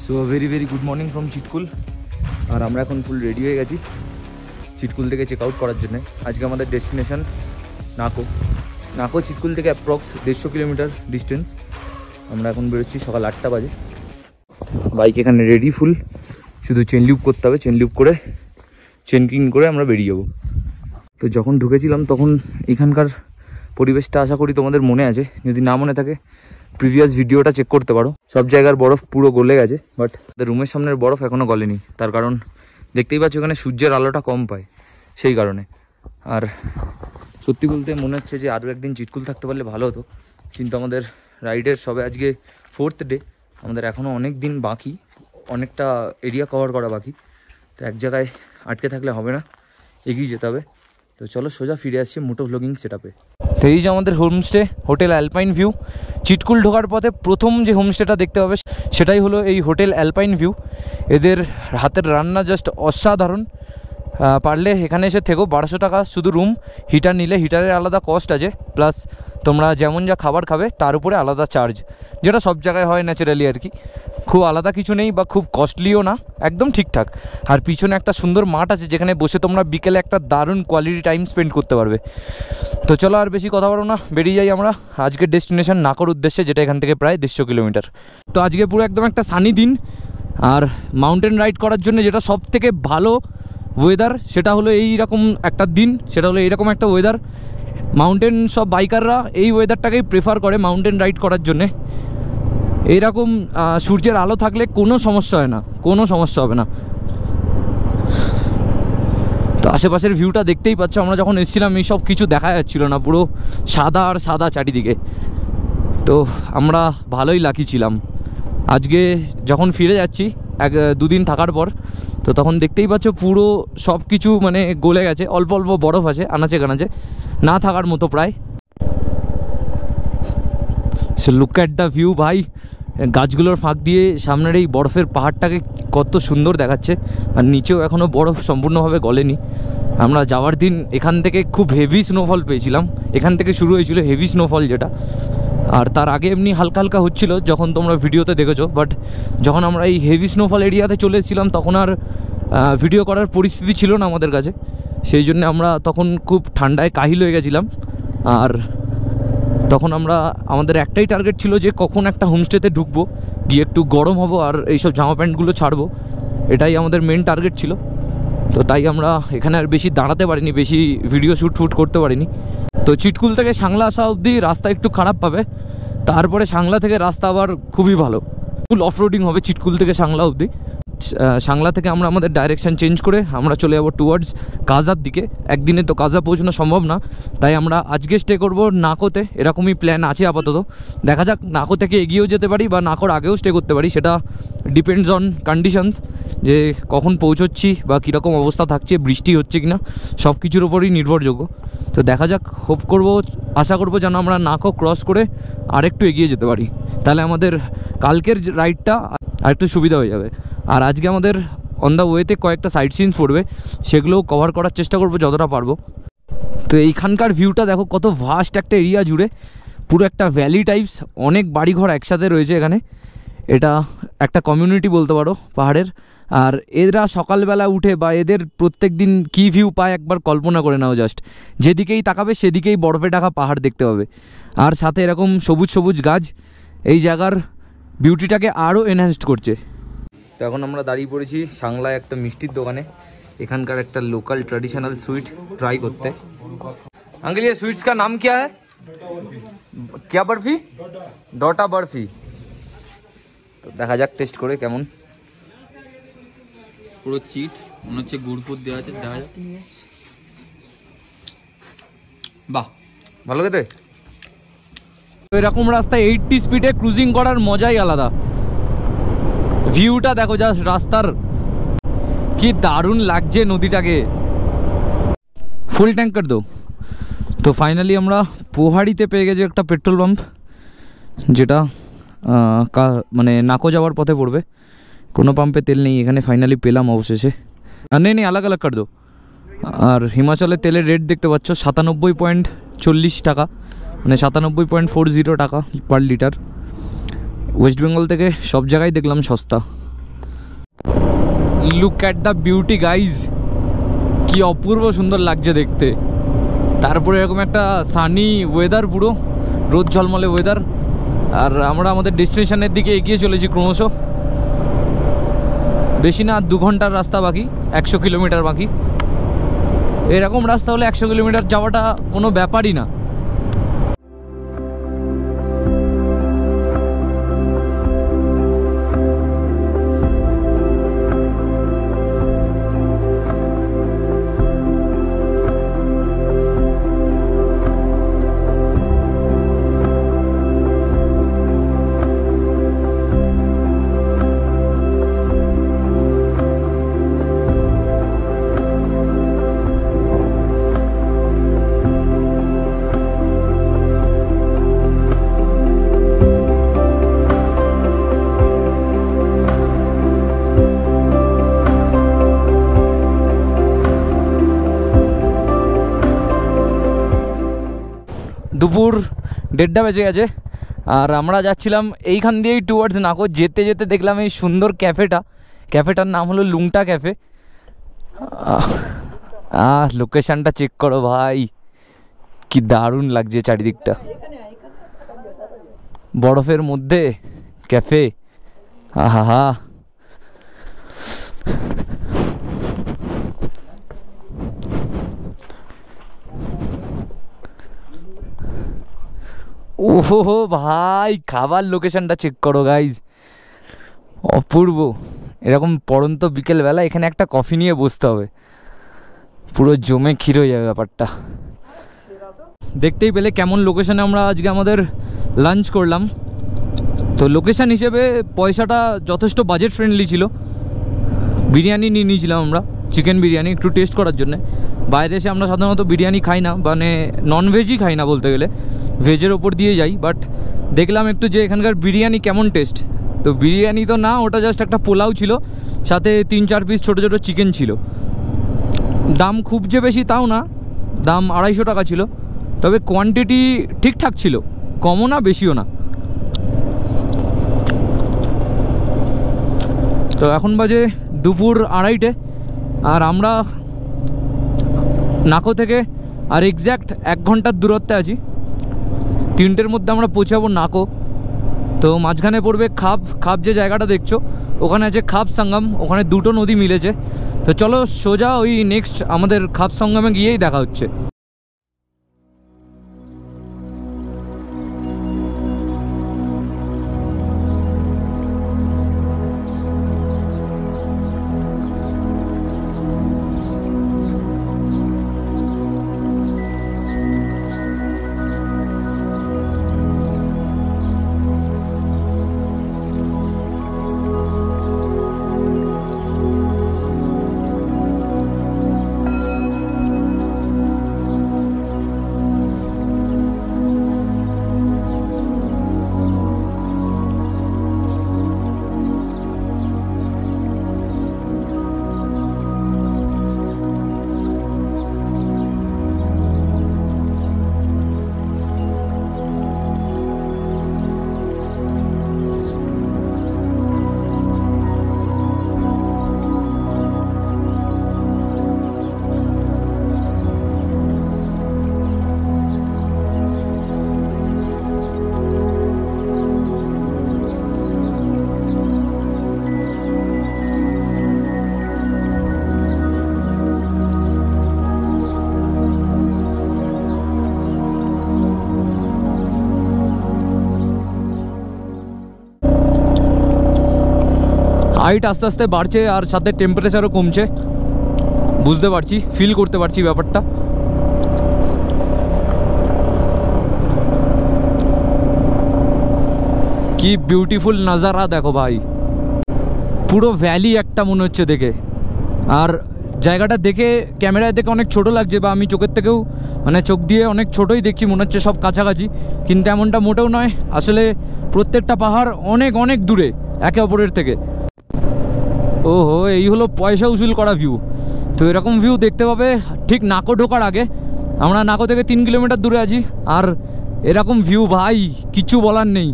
So very very good morning from Chitkul. আর আমরা এখন ফুল রেডি হয়ে গেছি চিটকুল থেকে চেক আউট করার জন্য। আজকে আমাদের ডেস্টিনেশন নাকো চিটকুল থেকে অ্যাপ্রক্স 150 কিলোমিটার ডিস্টেন্স। আমরা এখন বেরোচ্ছি সকাল 8টা বাজে। বাইক এখানে রেডি ফুল, শুধু চেন লুপ করতে হবে। চেন লুপ করে চেন ক্লিন করে আমরা বেরিয়ে যাবো। তো যখন ঢুকেছিলাম তখন এখানকার পরিবেশটা আশা করি তোমাদের মনে আছে, যদি না মনে থাকে প্রিভিয়াস ভিডিওটা চেক করতে পারো। সব জায়গার বরফ পুরো গলে গেছে, বাট রুমের সামনের বরফ এখনও গলেনি। তার কারণ দেখতেই পাচ্ছ এখানে সূর্যের আলোটা কম পায়, সেই কারণে। আর সত্যি বলতে মনে হচ্ছে যে আরও একদিন চিটকুল থাকতে পারলে ভালো হতো, কিন্তু আমাদের রাইডের সবে আজকে 4th ডে। আমাদের এখনও অনেক দিন বাকি, অনেকটা এরিয়া কভার করা বাকি। তো এক জায়গায় আটকে থাকলে হবে না, এগিয়ে যেতে হবে। তো চলো সোজা ফিরে আসছি মোটো ভ্লগিং সেটআপে। তো এই যে আমাদের homestay, hotel alpine view. Chitkul ঢোকার পথে প্রথম যে হোমস্টেটা দেখতে হবে সেটাই হলো এই হোটেল অ্যালপাইন ভিউ। এদের হাতের রান্না জাস্ট অসাধারণ। পারলে এখানে এসে থেকো। 1200 টাকা শুধু রুম। হিটার নিলে হিটারের আলাদা কস্ট আছে, প্লাস তোমরা যেমন যা খাবার খাবে তার উপরে আলাদা চার্জ, যেটা সব জায়গায় হয় ন্যাচারালি আর কি। খুব আলাদা কিছু নেই বা খুব কস্টলিও না, একদম ঠিকঠাক। আর পিছনে একটা সুন্দর মাঠ আছে যেখানে বসে তোমরা বিকেলে একটা দারুণ কোয়ালিটি টাইম স্পেন্ড করতে পারবে। তো চলো আর বেশি কথা বলো না, বেরিয়ে যাই আমরা আজকের ডেস্টিনেশন নাকোর উদ্দেশ্যে, যেটা এখান থেকে প্রায় 150 কিলোমিটার। তো আজকে পুরো একদম একটা সানি দিন। আর মাউন্টেন রাইড করার জন্য যেটা সব থেকে ভালো ওয়েদার সেটা হলো এইরকম একটা দিন, সেটা হলো এইরকম একটা ওয়েদার। মাউন্টেন সব বাইকাররা এই ওয়েদারটাকেই প্রেফার করে মাউন্টেন রাইড করার জন্যে। এইরকম সূর্যের আলো থাকলে কোনো সমস্যা হয় না, কোনো সমস্যা হবে না। তো আশেপাশের ভিউটা দেখতেই পাচ্ছ, আমরা যখন এসেছিলাম এই সব কিছু দেখা যাচ্ছিল না, পুরো সাদা আর সাদা চারিদিকে। তো আমরা ভালোই লাকি ছিলাম। আজকে যখন ফিরে যাচ্ছি 2 দিন থাকার পর, তো তখন দেখতেই পাচ্ছ পুরো সব কিছু মানে গলে গেছে। অল্প অল্প বরফ আছে আনাচে কানাচে, না থাকার মতো প্রায়। So look at the view ভাই। গাছগুলোর ফাঁক দিয়ে সামনের এই বরফের পাহাড়টাকে কত সুন্দর দেখাচ্ছে। আর নিচেও এখনও বরফ সম্পূর্ণভাবে গলেনি। আমরা যাওয়ার দিন এখান থেকে খুব হেভি স্নোফল পেয়েছিলাম। এখান থেকে শুরু হয়েছিল হেভি স্নোফল যেটা। আর তার আগে এমনি হালকা হালকা হচ্ছিল যখন তোমরা ভিডিওতে দেখেছো, বাট যখন আমরা এই হেভি স্নোফল এরিয়াতে চলে এসেছিলাম তখন আর ভিডিও করার পরিস্থিতি ছিল না আমাদের কাছে। সেই জন্য আমরা তখন খুব ঠান্ডায় কাহিল হয়ে গেছিলাম। আর তখন আমাদের একটাই টার্গেট ছিল যে কখন একটা হোমস্টেতে ঢুকবো, গিয়ে একটু গরম হবো আর এইসব জামা প্যান্টগুলো ছাড়বো। এটাই আমাদের মেন টার্গেট ছিল। তো তাই আমরা এখানে আর বেশি দাঁড়াতে পারিনি, বেশি ভিডিও শ্যুট করতে পারিনি। তো চিটকুল থেকে সাংলা আসা অবধি রাস্তা একটু খারাপ পাবে, তারপরে সাংলা থেকে রাস্তা আবার খুবই ভালো। ফুল অফ রোডিং হবে চিটকুল থেকে সাংলা অবধি। সাংলা থেকে আমরা আমাদের ডাইরেকশান চেঞ্জ করে আমরা চলে যাবো টুয়ার্ডস কাজার দিকে। একদিনে তো কাজা পৌঁছানো সম্ভব না, তাই আমরা আজকে স্টে করব নাকোতে। এরকমই প্ল্যান আছে আপাতত। দেখা যাক, নাকো থেকে এগিয়েও যেতে পারি বা নাকোর আগেও স্টে করতে পারি। সেটা ডিপেন্ডস অন কন্ডিশনস, যে কখন পৌঁছচ্ছি বা কীরকম অবস্থা থাকছে, বৃষ্টি হচ্ছে কিনা, সব কিছুর ওপরই নির্ভরযোগ্য। তো দেখা যাক, আশা করবো যেন আমরা নাকো ক্রস করে আরেকটু এগিয়ে যেতে পারি। তাহলে আমাদের কালকের রাইডটা আরেকটু সুবিধা হয়ে যাবে। আর আজকে আমাদের অন দ্য ওয়েতে কয়েকটা সাইট সিনস পড়বে, সেগুলোও কভার করার চেষ্টা করবো যতটা পারবো। তো এইখানকার ভিউটা দেখো, কত ভাস্ট একটা এরিয়া জুড়ে, পুরো একটা ভ্যালি টাইপস। অনেক বাড়িঘর একসাথে রয়েছে এখানে। এটা একটা কমিউনিটি বলতে পারো পাহাড়ের। আর এরা সকালবেলা উঠে বা এদের প্রত্যেক দিন কী ভিউ পায় একবার কল্পনা করে নাও। জাস্ট যেদিকেই তাকাবে সেদিকেই বরফে ঢাকা পাহাড় দেখতে পাবে, আর সাথে এরকম সবুজ সবুজ গাছ এই জায়গার বিউটিটাকে আরও এনহ্যান্সড করছে। তো এখন আমরা দাঁড়িয়ে পড়েছি সাংলায় একটা মিষ্টির দোকানে, এখানকার একটা লোকাল ट्रेडिशनल स्वीट ट्राई करते। अंकल ये स्वीट्स का नाम क्या है? क्या बर्फी? डोटा बर्फी। তো দেখা যাক টেস্ট করে কেমন। পুরো চিট মনে হচ্ছে গুড়পুর দেওয়া আছে, দেখা যাক। বাহ, ভালো খেতে। এরকম রাস্তায় 80 স্পিডে ক্রুজিং করার মজাই আলাদা। ভিউটা দেখো জাস্ট রাস্তার, কি দারুণ লাগছে নদীটাকে। ফুল ট্যাঙ্ক কর দো। তো ফাইনালি আমরা পোহাড়িতে পেয়ে গেছি একটা পেট্রোল পাম্প, যেটা মানে নাকো যাওয়ার পথে পড়বে। কোনো পাম্পে তেল নেই এখানে, ফাইনালি পেলাম অবশেষে। নেই আলাগ আলাগ কর দো। আর হিমাচলের তেলের রেট দেখতে পাচ্ছ 97.40 টাকা, মানে 97.40 টাকা পার লিটার। ওয়েস্ট বেঙ্গল থেকে সব জায়গায় দেখলাম সস্তা। Look at the beauty guys, কি অপূর্ব সুন্দর লাগছে দেখতে। তারপরে এরকম একটা সানি ওয়েদার, পুরো রোদ ঝলমলে ওয়েদার। আর আমরা আমাদের ডেস্টিনেশনের দিকে এগিয়ে চলেছি ক্রমশ। বেশি না, 2 ঘন্টার রাস্তা বাকি, 100 কিলোমিটার বাকি। এরকম রাস্তা হলে 100 কিলোমিটার যাওয়াটা কোনো ব্যাপারই না। দুপুর 1:30 বেজে গেছে আর আমরা যাচ্ছিলাম এইখান দিয়েই টুয়ার্ডস নাকো। যেতে যেতে দেখলাম এই সুন্দর ক্যাফেটার নাম হলো লুংটা ক্যাফে। লোকেশনটা চেক করো ভাই, কি দারুণ লাগছে চারিদিকটা, বরফের মধ্যে ক্যাফে। আহা, ওহো ভাই, খাবার লোকেশনটা চেক করো গাইজ, অপূর্ব। এরকম পড়ন্ত বিকেলবেলা এখানে একটা কফি নিয়ে বসতে হবে, পুরো জমে ক্ষীর হয়ে যাবে ব্যাপারটা। দেখতেই পেলে কেমন লোকেশনে আমরা আজকে আমাদের লাঞ্চ করলাম। তো লোকেশন হিসেবে পয়সাটা যথেষ্ট বাজেট ফ্রেন্ডলি ছিল। বিরিয়ানি নিয়ে নিয়েছিলাম আমরা, চিকেন বিরিয়ানি, একটু টেস্ট করার জন্যে। বাইরে এসে আমরা সাধারণত বিরিয়ানি খাই না, মানে ননভেজই খাই না বলতে গেলে, ভেজের ওপর দিয়ে যাই। বাট দেখলাম একটু যে এখানকার বিরিয়ানি কেমন টেস্ট। তো বিরিয়ানি তো না, ওটা জাস্ট একটা পোলাও ছিল, সাথে 3-4 পিস ছোটো ছোটো চিকেন ছিল। দাম খুব যে বেশি তাও না, দাম 250 টাকা ছিল। তবে কোয়ান্টিটি ঠিকঠাক ছিল, কমও না বেশিও না। তো এখন বাজে দুপুর 2:30 আর আমরা নাকো থেকে আর এক্স্যাক্ট 1 ঘন্টার দূরত্বে আছি। 3টের মধ্যে আমরা পৌঁছাবো নাকো। তো মাঝখানে পড়বে খাব যে জায়গাটা দেখছো, ওখানে আছে খাব সঙ্গম, ওখানে 2টো নদী মিলেছে। তো চলো সোজা ওই নেক্সট আমাদের খাব সঙ্গমে গিয়েই দেখা হচ্ছে। হাইট আস্তে আস্তে বাড়ছে আর সাথে টেম্পারেচারও কমছে, বুঝতে পারছি, ফিল করতে পারছি ব্যাপারটা। কি বিউটিফুল নাজারা দেখো ভাই, পুরো ভ্যালি একটা মনে হচ্ছে দেখে। আর জায়গাটা দেখে ক্যামেরায় দেখে অনেক ছোট লাগছে, বা আমি চোখের থেকেও মানে চোখ দিয়ে অনেক ছোটই দেখছি, মনে হচ্ছে সব কাছাকাছি, কিন্তু এমনটা মোটেও নয়। আসলে প্রত্যেকটা পাহাড় অনেক অনেক দূরে একে অপরের থেকে। ওহো, এই হলো পয়সা উসুল করা ভিউ। তো এরকম ভিউ দেখতে পাবে ঠিক নাকো ঢোকার আগে। আমরা নাকো থেকে 3 কিলোমিটার দূরে আছি আর এরকম ভিউ ভাই কিছু বলার নেই।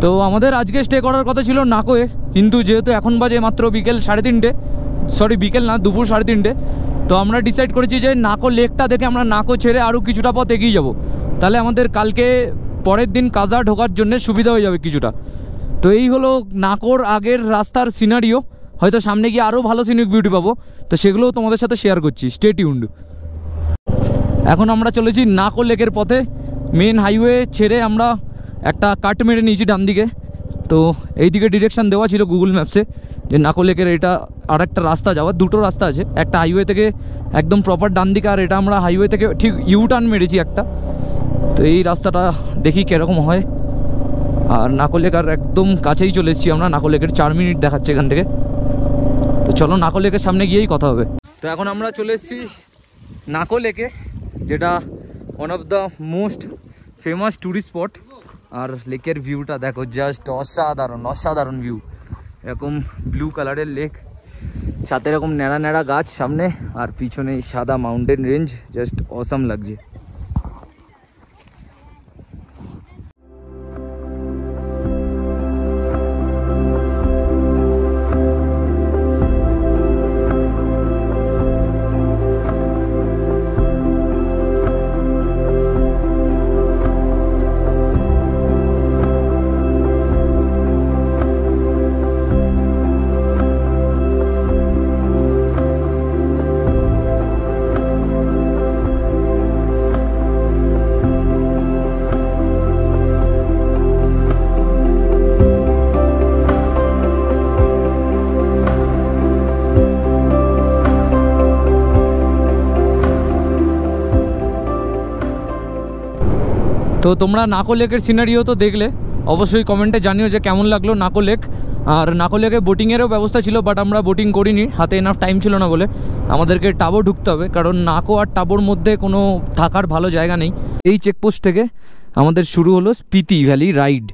তো আমাদের আজকে স্টে করার কথা ছিল নাকোয়ে, কিন্তু যেহেতু এখন বাজে মাত্র বিকেল 3:30, সরি বিকেল না, দুপুর 3:30, তো আমরা ডিসাইড করেছি যে নাকো লেকটা দেখে আমরা নাকো ছেড়ে আরও কিছুটা পথ এগিয়ে যাব, তাহলে আমাদের কালকে পরের দিন কাজা ঢোকার জন্য সুবিধা হয়ে যাবে কিছুটা। তো এই হলো নাকোর আগের রাস্তার সিনারিও। হয়তো সামনে গিয়ে আরও ভালো সিনিক বিউটি পাবো, তো সেগুলোও তোমাদের সাথে শেয়ার করছি, স্টে টিউনড। এখন আমরা চলেছি নাকো লেকের পথে। মেন হাইওয়ে ছেড়ে আমরা একটা কাট মেরে নিয়েছি ডান দিকে। তো এই দিকে ডিরেকশান দেওয়া ছিল গুগল ম্যাপসে যে নাকো লেকের এটা আর একটা রাস্তা যাওয়ার, দুটো রাস্তা আছে, একটা হাইওয়ে থেকে একদম প্রপার ডান দিকে, আর এটা আমরা হাইওয়ে থেকে ঠিক ইউ টার্ন মেরেছি একটা। তো এই রাস্তাটা দেখি কীরকম হয়। আর নাকো লেকের একদম কাছেই চলে এসেছি আমরা, নাকো লেকের 4 মিনিট দেখাচ্ছে এখান থেকে। তো চলো নাকো লেকের সামনে গিয়েই কথা হবে। তো এখন আমরা চলে এসেছি নাকো লেকে, যেটা one of the most famous tourist spot. আর লেকের ভিউটা দেখো, জাস্ট অসাধারণ অসাধারণ ভিউ। এরকম ব্লু কালারের লেক, সাথে এরকম ন্যাড়া ন্যাড়া গাছ সামনে, আর পিছনে সাদা মাউন্টেন রেঞ্জ, জাস্ট অসাম লাগছে। তো তোমরা নাকো লেকের সিনারিও তো দেখলে, অবশ্যই কমেন্টে জানিও যে কেমন লাগলো নাকো লেক। আর নাকো লেকে বোটিংয়েরও ব্যবস্থা ছিল, বাট আমরা বোটিং করিনি, হাতে এনাফ টাইম ছিল না বলে। আমাদেরকে টাবো ঢুকতে হবে, কারণ নাকো আর টাবোর মধ্যে কোনো থাকার ভালো জায়গা নেই। এই চেকপোস্ট থেকে আমাদের শুরু হলো স্পিতি ভ্যালি রাইড।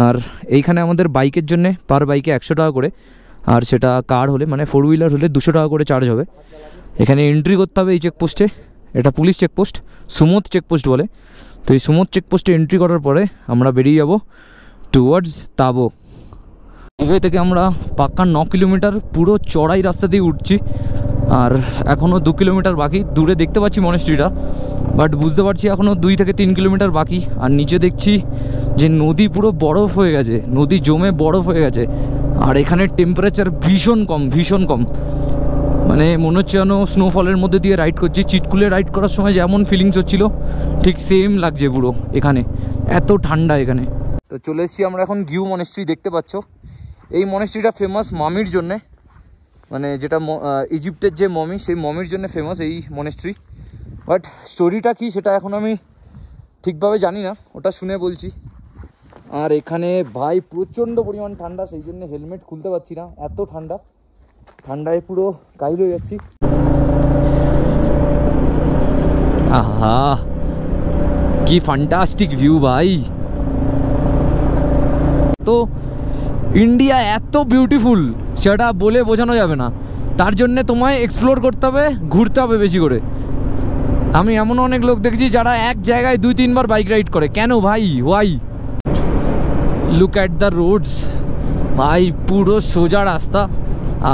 আর এইখানে আমাদের বাইকের জন্য পার বাইকে 100 টাকা করে, আর সেটা কার হলে মানে 4 হুইলার হলে 200 টাকা করে চার্জ হবে। এখানে এন্ট্রি করতে হবে এই চেকপোস্টে। এটা পুলিশ চেকপোস্ট, সুমোথ চেকপোস্ট বলে। তো এই সুমোথ চেকপোস্টে এন্ট্রি করার পরে আমরা বেরিয়ে যাব টুয়ার্ডস তাবো। হাইওয়ে থেকে আমরা পাক্কা 9 কিলোমিটার পুরো চড়াই রাস্তা দিয়ে উঠছি, আর এখনও 2 কিলোমিটার বাকি। দূরে দেখতে পাচ্ছি মনেস্ট্রিটা, বাট বুঝতে পারছি এখনও 2 থেকে 3 কিলোমিটার বাকি। আর নিচে দেখছি যে নদী পুরো বরফ হয়ে গেছে, নদী জমে বরফ হয়ে গেছে। আর এখানে টেম্পারেচার ভীষণ কম, ভীষণ কম, মানে মনে হচ্ছে যেন স্নোফলের মধ্যে দিয়ে রাইড করছি। চিটকুলে রাইড করার সময় যেমন ফিলিংস হচ্ছিল ঠিক সেম লাগছে পুরো এখানে, এত ঠান্ডা এখানে। তো চলে এসেছি আমরা এখন গিউ মনেস্ট্রি, দেখতে পাচ্ছ। এই মনেস্ট্রিটা ফেমাস মামির জন্যে, মানে যেটা ইজিপ্টের যে মমি, সেই মমির জন্য ফেমাস এই মনেস্ট্রি। বাট স্টোরিটা কি সেটা এখন আমি ঠিকভাবে জানি না, ওটা শুনে বলছি। আর এখানে ভাই প্রচণ্ড পরিমাণ ঠান্ডা, সেই জন্য হেলমেট খুলতে পারছি না, এত ঠান্ডা, ঠান্ডায় পুরো কাইল হয়ে যাচ্ছি। আহা কি ফ্যান্টাস্টিক ভিউ ভাই। তো ইন্ডিয়া এত বিউটিফুল সেটা বলে বোঝানো যাবে না, তার জন্যে তোমায় এক্সপ্লোর করতে হবে, ঘুরতে হবে বেশি করে। আমি এমন অনেক লোক দেখছি যারা এক জায়গায় 2-3 বার বাইক রাইড করে, কেন ভাই, why? Look at the roads ভাই, পুরো সোজা রাস্তা,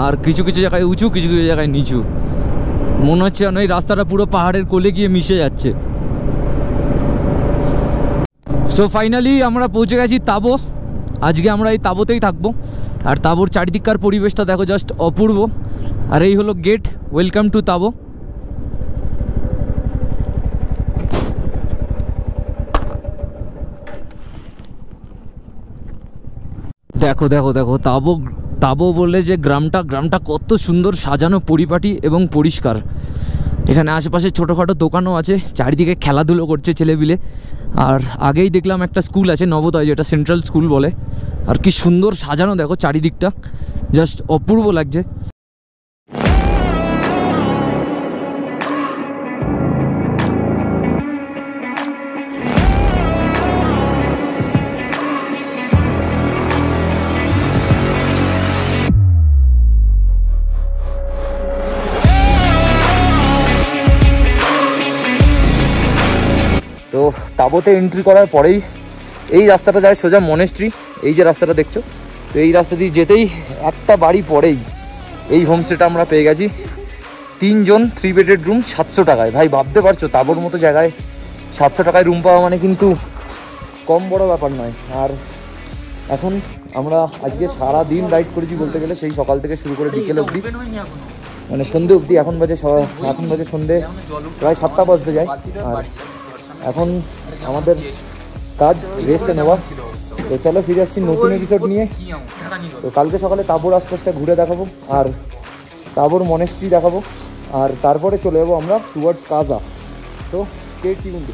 আর কিছু কিছু জায়গায় উঁচু, কিছু কিছু জায়গায় নিচু। মনে হচ্ছে যেন এই রাস্তাটা পুরো পাহাড়ের কোলে গিয়ে মিশে যাচ্ছে। সো ফাইনালি আমরা পৌঁছে গেছি তাবো। আজকে আমরা এই তাবোতেই থাকবো। আর তাবোর চারিদিককার পরিবেশটা দেখো, জাস্ট অপূর্ব। আর এই হলো গেট, ওয়েলকাম টু তাবো। দেখো দেখো দেখো, তাবো তাবো বলে যে গ্রামটা কত সুন্দর সাজানো, পরিপাটি এবং পরিষ্কার। এখানে আশেপাশে ছোটোখাটো দোকানও আছে, চারিদিকে খেলাধুলো করছে ছেলেপিলে। আর আগেই দেখলাম একটা স্কুল আছে নবোদয়, যেটা সেন্ট্রাল স্কুল বলে। আর কি সুন্দর সাজানো দেখো চারিদিকটা, জাস্ট অপূর্ব লাগছে। তো তাবোতে এন্ট্রি করার পরেই এই রাস্তাটা যায় সোজা মনেস্ট্রি। এই যে রাস্তাটা দেখছো, তো এই রাস্তা দিয়ে যেতেই একটা বাড়ি পরেই এই হোমস্টেটা আমরা পেয়ে গেছি। 3 জন 3 বেডেড রুম 700 টাকায়। ভাই ভাবতে পারছো তাবর মতো জায়গায় 700 টাকায় রুম পাওয়া মানে কিন্তু কম বড় ব্যাপার নয়। আর এখন আমরা আজকে সারা দিন রাইড করেছি বলতে গেলে, সেই সকাল থেকে শুরু করে বিকেল অবধি, মানে সন্ধে অবধি। এখন বাজে সন্ধে প্রায় 7টা বাজতে যায়। আর এখন আমাদের কাজ রেস্টে নেওয়া। তো চলো ফিরে আসছি নতুন এপিসোড নিয়ে। তো কালকে সকালে তাবর আশপাশটা ঘুরে দেখাবো, আর তাবর মনেস্ট্রি দেখাবো, আর তারপরে চলে যাবো আমরা টুয়ার্ডস কাজা। তো স্টে টিউনড।